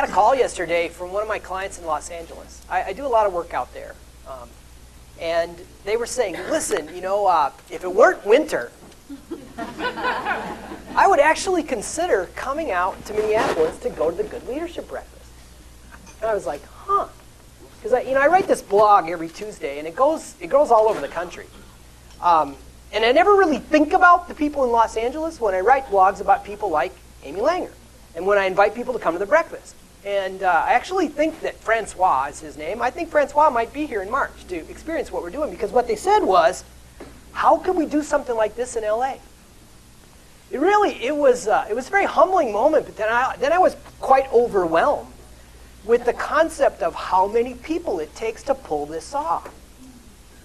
got a call yesterday from one of my clients in Los Angeles. I do a lot of work out there. And they were saying, listen, if it weren't winter, I would actually consider coming out to Minneapolis to go to the Good Leadership Breakfast. And I was like, huh. Because I write this blog every Tuesday, and it goes all over the country. And I never really think about the people in Los Angeles when I write blogs about people like Amy Langer, and when I invite people to come to the breakfast. And I actually think that Francois is his name. I think Francois might be here in March to experience what we're doing, because what they said was, how can we do something like this in LA? It was a very humbling moment, but then I was quite overwhelmed with the concept of how many people it takes to pull this off,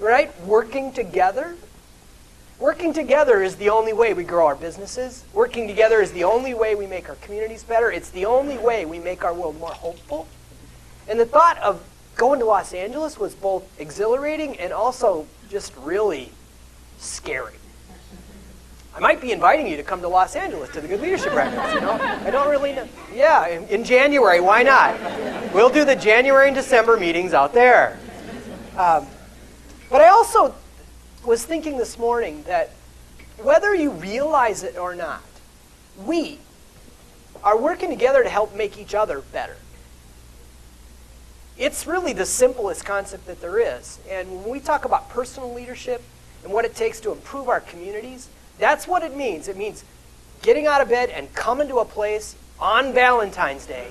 right? Working together is the only way we grow our businesses. Working together is the only way we make our communities better. It's the only way we make our world more hopeful. And the thought of going to Los Angeles was both exhilarating and also just really scary. I might be inviting you to come to Los Angeles to the Good Leadership Breakfast, I don't really know. Yeah, in January, why not? We'll do the January and December meetings out there. But I also was thinking this morning that whether you realize it or not, we are working together to help make each other better. It's really the simplest concept that there is. And when we talk about personal leadership and what it takes to improve our communities, that's what it means. It means getting out of bed and coming to a place on Valentine's Day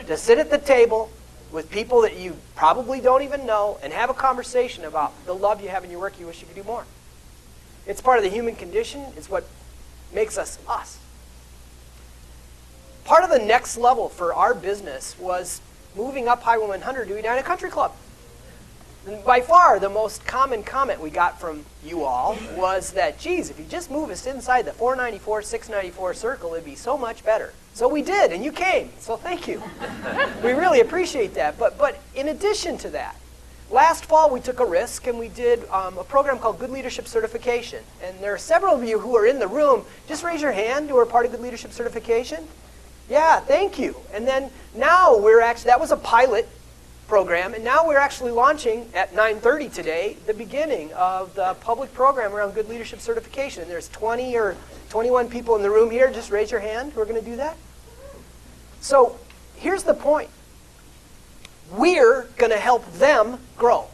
to sit at the table with people that you probably don't even know and have a conversation about the love you have in your work you wish you could do more. It's part of the human condition. It's what makes us us. Part of the next level for our business was moving up Highway 100 to Edina Country Club. And by far, the most common comment we got from you all was that, geez, if you just move us inside the 494, 694 circle, it'd be so much better. So we did, and you came, so thank you. We really appreciate that. But in addition to that, last fall we took a risk and we did a program called Good Leadership Certification. And there are several of you who are in the room. Just raise your hand who are part of Good Leadership Certification. Yeah, thank you. And then now that was a pilot program, and now we're actually launching at 9:30 today the beginning of the public program around Good Leadership Certification. And there's 20 or 21 people in the room here. Just raise your hand who are going to do that. So here's the point. We're going to help them grow.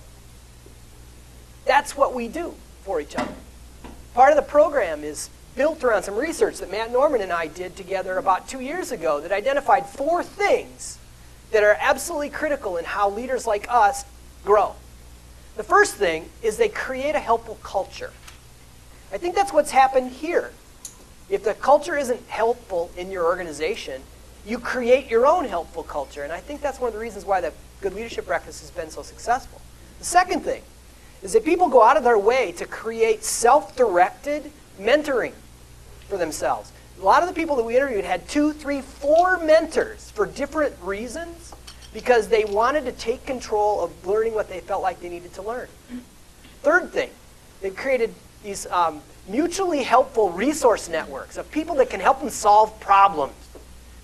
That's what we do for each other. Part of the program is built around some research that Matt Norman and I did together about 2 years ago that identified 4 things that are absolutely critical in how leaders like us grow. The first thing is they create a helpful culture. I think that's what's happened here. If the culture isn't helpful in your organization, you create your own helpful culture. And I think that's one of the reasons why the Good Leadership Breakfast has been so successful. The second thing is that people go out of their way to create self-directed mentoring for themselves. A lot of the people that we interviewed had 2, 3, 4 mentors for different reasons because they wanted to take control of learning what they felt like they needed to learn. Third thing, they've created these mutually helpful resource networks of people that can help them solve problems,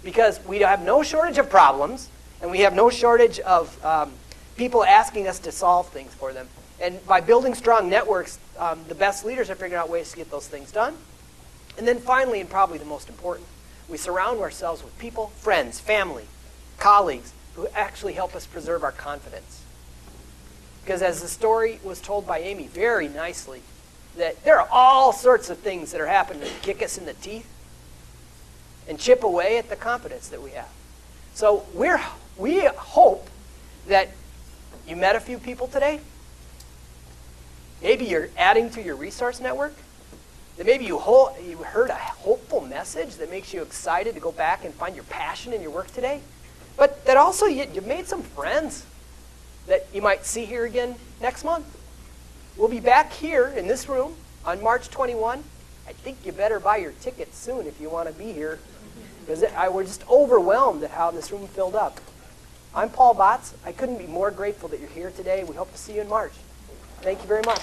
because we have no shortage of problems and we have no shortage of people asking us to solve things for them. And by building strong networks, the best leaders are figuring out ways to get those things done. And then finally, and probably the most important, we surround ourselves with people, friends, family, colleagues, who actually help us preserve our confidence. Because as the story was told by Amy very nicely, that there are all sorts of things that are happening to kick us in the teeth and chip away at the confidence that we have. So we hope that you met a few people today. Maybe you're adding to your resource network. That maybe you heard a hopeful message that makes you excited to go back and find your passion in your work today. But that also you've made some friends that you might see here again next month. We'll be back here in this room on March 21. I think you better buy your ticket soon if you want to be here, because we're just overwhelmed at how this room filled up. I'm Paul Batz. I couldn't be more grateful that you're here today. We hope to see you in March. Thank you very much.